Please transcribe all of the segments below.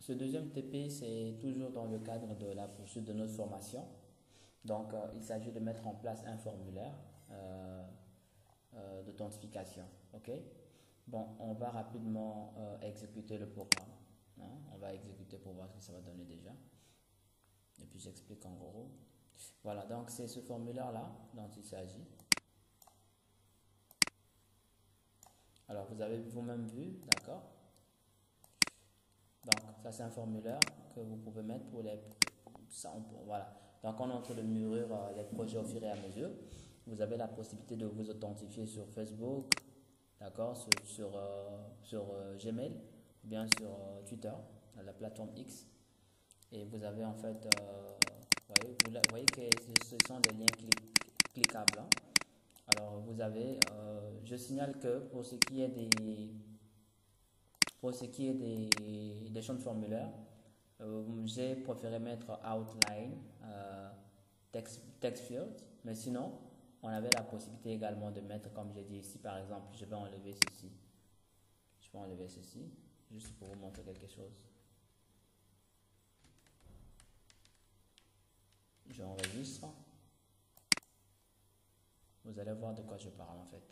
ce deuxième TP, c'est toujours dans le cadre de la poursuite de notre formation. Donc, il s'agit de mettre en place un formulaire d'authentification. OK? Bon, on va rapidement exécuter le programme. Hein? On va exécuter pour voir ce que ça va donner déjà. Et puis, j'explique en gros. Voilà, donc c'est ce formulaire-là dont il s'agit. Alors, vous avez vous-même vu, d'accord? Donc, ça, c'est un formulaire que vous pouvez mettre pour les... voilà. Donc, on est en train de mûrir les projets au fur et à mesure. Vous avez la possibilité de vous authentifier sur Facebook, d'accord, sur Gmail, ou bien sur Twitter, la plateforme X. Et vous avez en fait, vous voyez que ce sont des liens cliquables. Hein. Alors, vous avez, je signale que pour ce qui est des champs de formulaire, j'ai préféré mettre outline, text field, mais sinon, on avait la possibilité également de mettre, comme j'ai dit ici, par exemple, je vais enlever ceci. Je vais enlever ceci, juste pour vous montrer quelque chose. J'enregistre. Vous allez voir de quoi je parle en fait.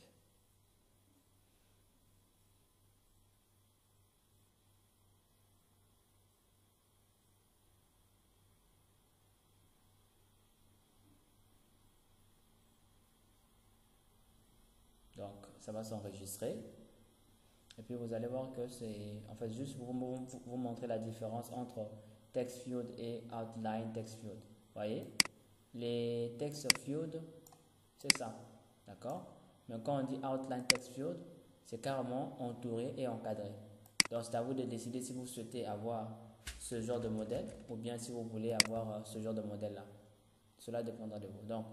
Donc, ça va s'enregistrer. Et puis, vous allez voir que c'est, en fait, juste pour vous montrer la différence entre text field et outline text field. Vous voyez? Les text field, c'est ça. D'accord? Mais quand on dit outline text field, c'est carrément entouré et encadré. Donc, c'est à vous de décider si vous souhaitez avoir ce genre de modèle ou bien si vous voulez avoir ce genre de modèle-là. Cela dépendra de vous. Donc,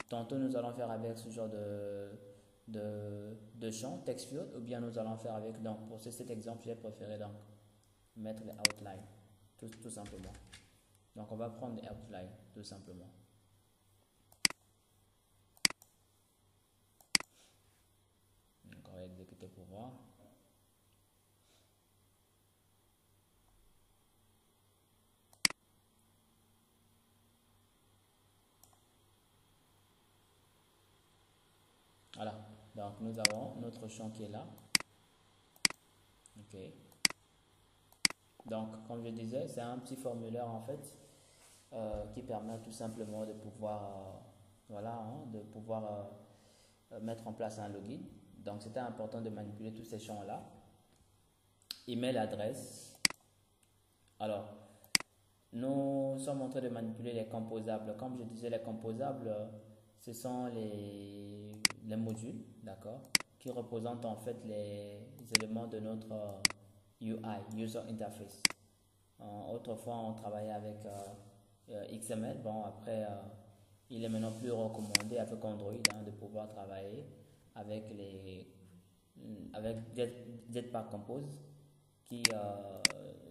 tantôt, nous allons faire avec ce genre de champ, text field, ou bien nous allons faire avec, donc, pour cet exemple, j'ai préféré donc mettre les outlines, tout simplement. Donc, on va prendre les outlines, tout simplement. Donc, on va exécuter pour voir. Voilà, donc nous avons notre champ qui est là. Ok. Donc, comme je disais, c'est un petit formulaire en fait qui permet tout simplement de pouvoir, voilà, hein, de pouvoir mettre en place un login. Donc, c'était important de manipuler tous ces champs-là. Email, adresse. Alors, nous sommes en train de manipuler les composables. Comme je disais, les composables, ce sont les modules, d'accord, qui représentent en fait les éléments de notre UI, User Interface. Autrefois, on travaillait avec XML. Bon, après, il est maintenant plus recommandé avec Android hein, de pouvoir travailler avec avec Jetpack Compose qui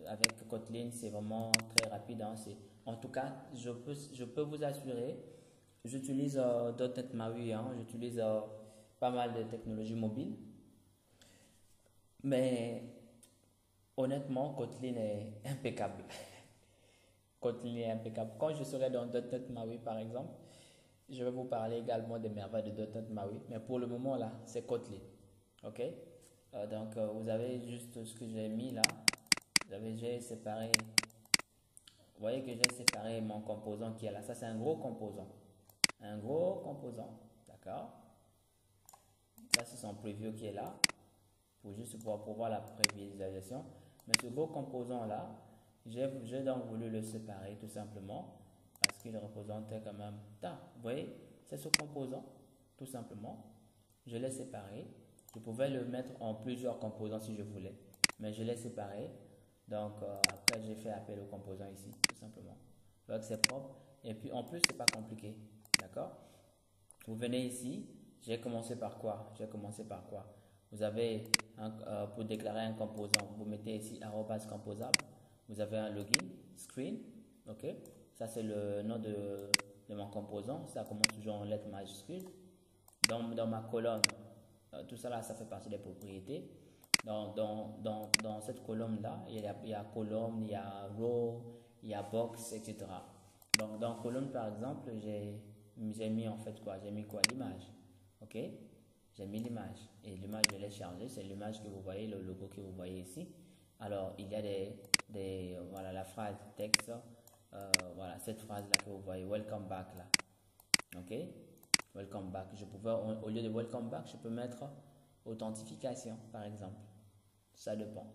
avec Kotlin c'est vraiment très rapide hein, en tout cas je peux vous assurer j'utilise .NET MAUI hein, j'utilise pas mal de technologies mobiles mais honnêtement Kotlin est impeccable. Kotlin est impeccable. Quand je serai dans .NET MAUI par exemple, je vais vous parler également des merveilles de .NET MAUI, mais pour le moment là, c'est Kotlin. Ok? Donc vous avez juste ce que j'ai mis là. J'ai séparé. Vous voyez que j'ai séparé mon composant qui est là. Ça c'est un gros composant. Un gros composant. D'accord? Là c'est son preview qui est là. Pour juste pour voir la prévisualisation. Mais ce gros composant là, j'ai donc voulu le séparer tout simplement. Parce qu'il représentait quand même. Vous voyez? C'est ce composant. Tout simplement. Je l'ai séparé. Je pouvais le mettre en plusieurs composants si je voulais. Mais je l'ai séparé. Donc après j'ai fait appel au composant ici. Tout simplement. Donc c'est propre. Et puis en plus c'est pas compliqué. D'accord? Vous venez ici. J'ai commencé par quoi? Vous avez pour déclarer un composant. Vous mettez ici @composable. Vous avez un login. Screen. Ok? Ça c'est le nom de mon composant. Ça commence toujours en lettres majuscules. Dans ma colonne, tout ça là, ça fait partie des propriétés. Dans cette colonne-là, il y a colonne, il y a row, il y a box, etc. Donc, dans colonne, par exemple, j'ai mis en fait quoi? J'ai mis quoi? L'image. OK? J'ai mis l'image. Et l'image, je l'ai chargée. C'est l'image que vous voyez, le logo que vous voyez ici. Alors, il y a voilà, la phrase texte. Voilà, cette phrase-là que vous voyez, welcome back là. OK? Welcome back. Au lieu de welcome back, je peux mettre authentification, par exemple. Ça dépend.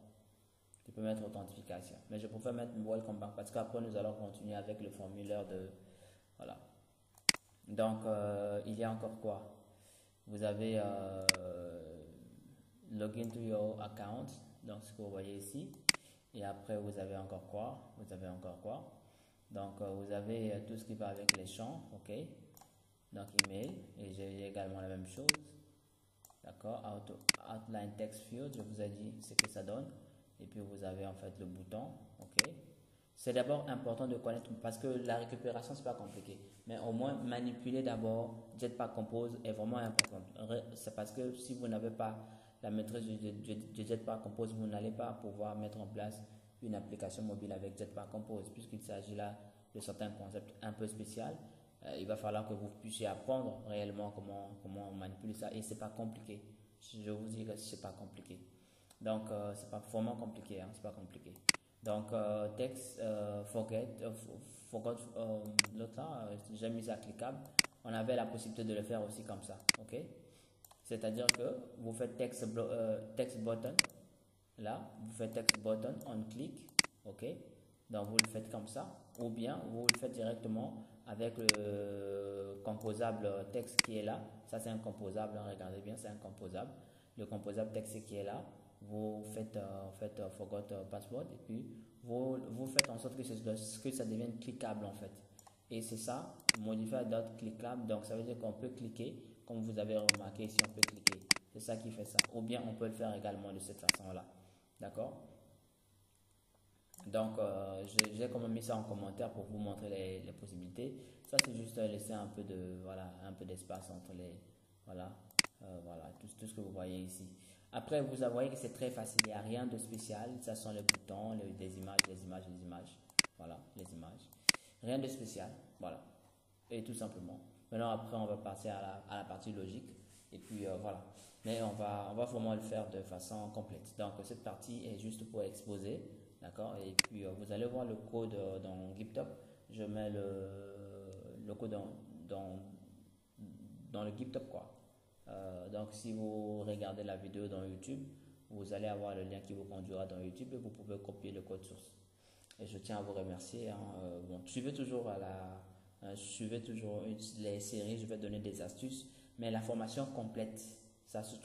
Je peux mettre authentification. Mais je préfère mettre welcome back parce qu'après, nous allons continuer avec le formulaire de. Voilà. Donc, il y a encore quoi? Vous avez login to your account, donc ce que vous voyez ici. Et après, vous avez encore quoi? Vous avez encore quoi? Donc, vous avez tout ce qui va avec les champs, ok? Donc, email, et j'ai également la même chose. D'accord? Outline text field, je vous ai dit ce que ça donne. Et puis, vous avez en fait le bouton, ok? C'est d'abord important de connaître parce que la récupération, c'est pas compliqué. Mais au moins, manipuler d'abord Jetpack Compose est vraiment important. C'est parce que si vous n'avez pas la maîtrise de Jetpack Compose, vous n'allez pas pouvoir mettre en place une application mobile avec Jetpack Compose, puisqu'il s'agit là de certains concepts un peu spéciaux. Il va falloir que vous puissiez apprendre réellement comment manipuler ça. Et c'est pas compliqué. Je vous dis que c'est pas compliqué. Donc, c'est pas vraiment compliqué. Hein, c'est pas compliqué. Donc, text, forgot, l'autre là, j'ai mis ça cliquable. On avait la possibilité de le faire aussi comme ça, ok? C'est-à-dire que vous faites text button, là, vous faites text button, on clique, ok? Donc, vous le faites comme ça, ou bien vous le faites directement avec le composable texte qui est là. Ça, c'est un composable, hein, regardez bien, c'est un composable. Le composable texte qui est là, vous faites forgot password et puis vous faites en sorte que ça devienne cliquable en fait. Et c'est ça, modifier à dot cliquable. Donc ça veut dire qu'on peut cliquer, comme vous avez remarqué ici, on peut cliquer. C'est ça qui fait ça. Ou bien on peut le faire également de cette façon-là. D'accord? Donc j'ai quand même mis ça en commentaire pour vous montrer les possibilités. Ça c'est juste laisser un peu d'espace entre les voilà tout ce que vous voyez ici. Après, vous voyez que c'est très facile, il n'y a rien de spécial. Ça sont les boutons, des images, les images. Voilà, les images. Rien de spécial, voilà. Et tout simplement. Maintenant, après, on va passer à la partie logique. Et puis, voilà. Mais on va vraiment le faire de façon complète. Donc, cette partie est juste pour exposer, d'accord? Et puis, vous allez voir le code dans GitHub. Je mets le code dans le GitHub, quoi. Donc, si vous regardez la vidéo dans YouTube, vous allez avoir le lien qui vous conduira dans YouTube et vous pouvez copier le code source. Et je tiens à vous remercier. Hein. Suivez toujours suivez toujours les séries, je vais donner des astuces, mais la formation complète, ça se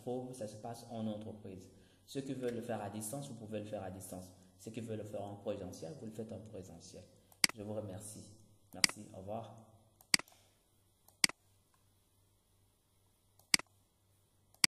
passe en entreprise. Ceux qui veulent le faire à distance, vous pouvez le faire à distance. Ceux qui veulent le faire en présentiel, vous le faites en présentiel. Je vous remercie. Merci, au revoir.